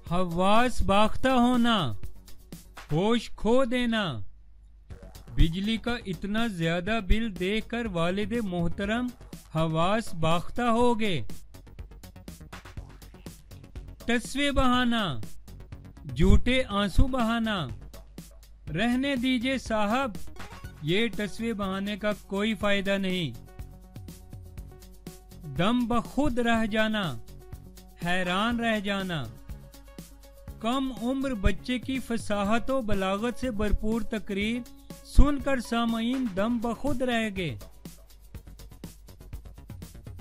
हवास बाख्ता होना, होश खो देना। बिजली का इतना ज्यादा बिल देखकर वालिद मोहतरम हवास बाख्ता हो गए। तस्वे बहाना, झूठे आंसू बहाना। रहने दीजिए साहब, ये तस्वे बहाने का कोई फायदा नहीं। दम बखुद रह जाना, हैरान रह जाना। कम उम्र बच्चे की फसाहत व बलागत से भरपूर तकरीर सुनकर सामईन दम बखुद रह गए।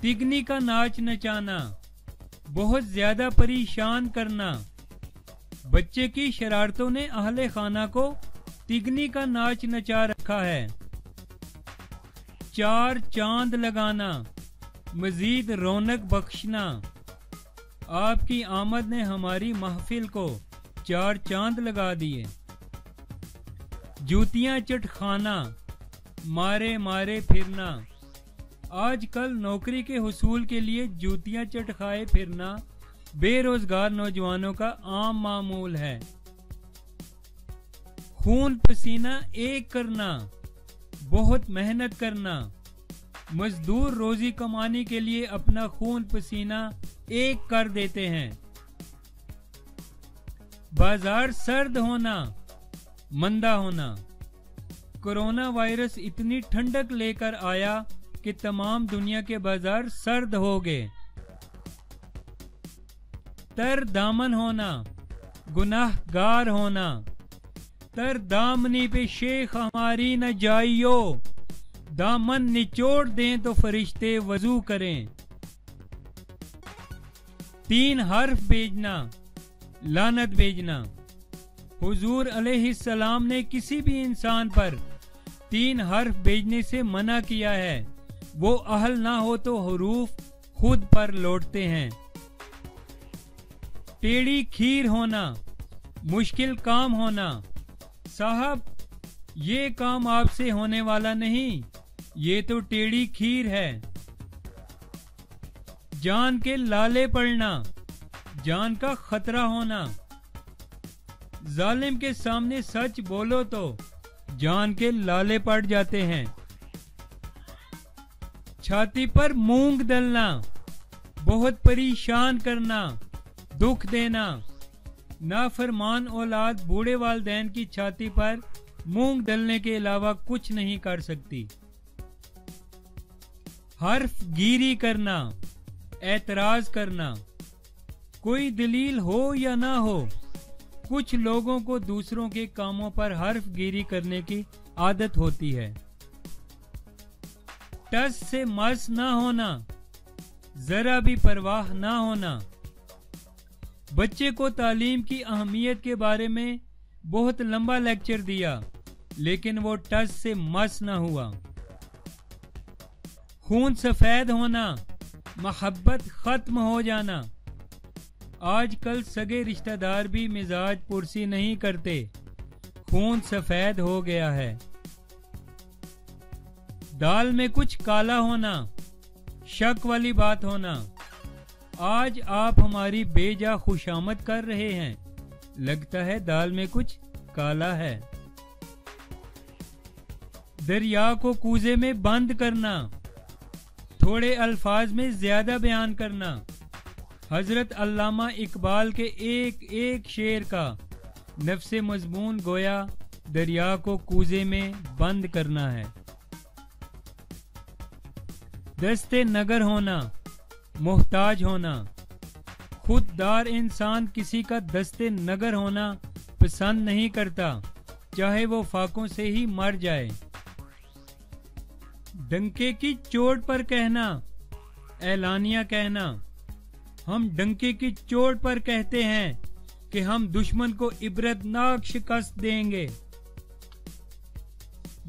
तिगनी का नाच नचाना, बहुत ज्यादा परेशान करना। बच्चे की शरारतों ने अहले खाना को तिगनी का नाच नचा रखा है। चार चांद लगाना, मजीद रौनक बख्शना। आपकी आमद ने हमारी महफिल को चार चांद लगा दिए। जूतियां चटखाना, मारे मारे फिरना। आजकल नौकरी के हुसूल के लिए जूतियां चटखाए फिरना बेरोजगार नौजवानों का आम मामूल है। खून पसीना एक करना, बहुत मेहनत करना। मजदूर रोजी कमाने के लिए अपना खून पसीना एक कर देते हैं। बाजार सर्द होना, मंदा होना। कोरोना वायरस इतनी ठंडक लेकर आया कि तमाम दुनिया के बाजार सर्द हो गए। तर दामन होना, गुनाहगार होना। तर दामनी पे शेख हमारी न जाइयो, दामन निचोड़ दें तो फरिश्ते वजू करें। तीन हर्फ भेजना, लानत भेजना। हुजूर अलैहिस्सलाम ने किसी भी इंसान पर तीन हर्फ भेजने से मना किया है। वो अहल ना हो तो हुरूफ खुद पर लौटते हैं। टेढ़ी खीर होना, मुश्किल काम होना। साहब, ये काम आपसे होने वाला नहीं, ये तो टेढ़ी खीर है। जान के लाले पड़ना, जान का खतरा होना। जालिम के सामने सच बोलो तो जान के लाले पड़ जाते हैं। छाती पर मूंग दलना, बहुत परेशान करना, दुख देना। नाफरमान औलाद बूढ़े वालिदैन की छाती पर मूंग दलने के अलावा कुछ नहीं कर सकती। हर्फ गिरी करना, एतराज करना। कोई दलील हो या ना हो, कुछ लोगों को दूसरों के कामों पर हर्फ गिरी करने की आदत होती है। टस से मस ना होना, जरा भी परवाह ना होना। बच्चे को तालीम की अहमियत के बारे में बहुत लंबा लेक्चर दिया, लेकिन वो टस से मस ना हुआ। खून सफेद होना, मोहब्बत खत्म हो जाना। आजकल सगे रिश्तेदार भी मिजाज पुरसी नहीं करते, खून सफेद हो गया है। दाल में कुछ काला होना, शक वाली बात होना। आज आप हमारी बेजा खुशामद कर रहे हैं, लगता है दाल में कुछ काला है। दरिया को कूजे में बंद करना, थोड़े अल्फाज में ज्यादा बयान करना। हजरत अल्लामा इकबाल के एक एक शेर का नफ्से मजमून गोया दरिया को कूजे में बंद करना है। दस्ते नगर होना, मोहताज होना। खुददार इंसान किसी का दस्ते नगर होना पसंद नहीं करता, चाहे वो फाकों से ही मर जाए। डंके की चोट पर कहना, ऐलानिया कहना। हम डंके की चोट पर कहते हैं कि हम दुश्मन को इबरतनाक शिकस्त देंगे।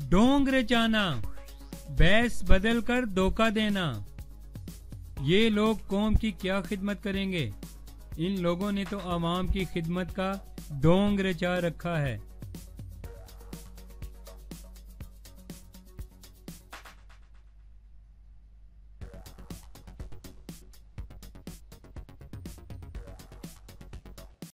ढोंग रचाना, बहस बदल कर धोखा देना। ये लोग कौम की क्या खिदमत करेंगे? इन लोगों ने तो आवाम की खिदमत का ढोंग रचा रखा है।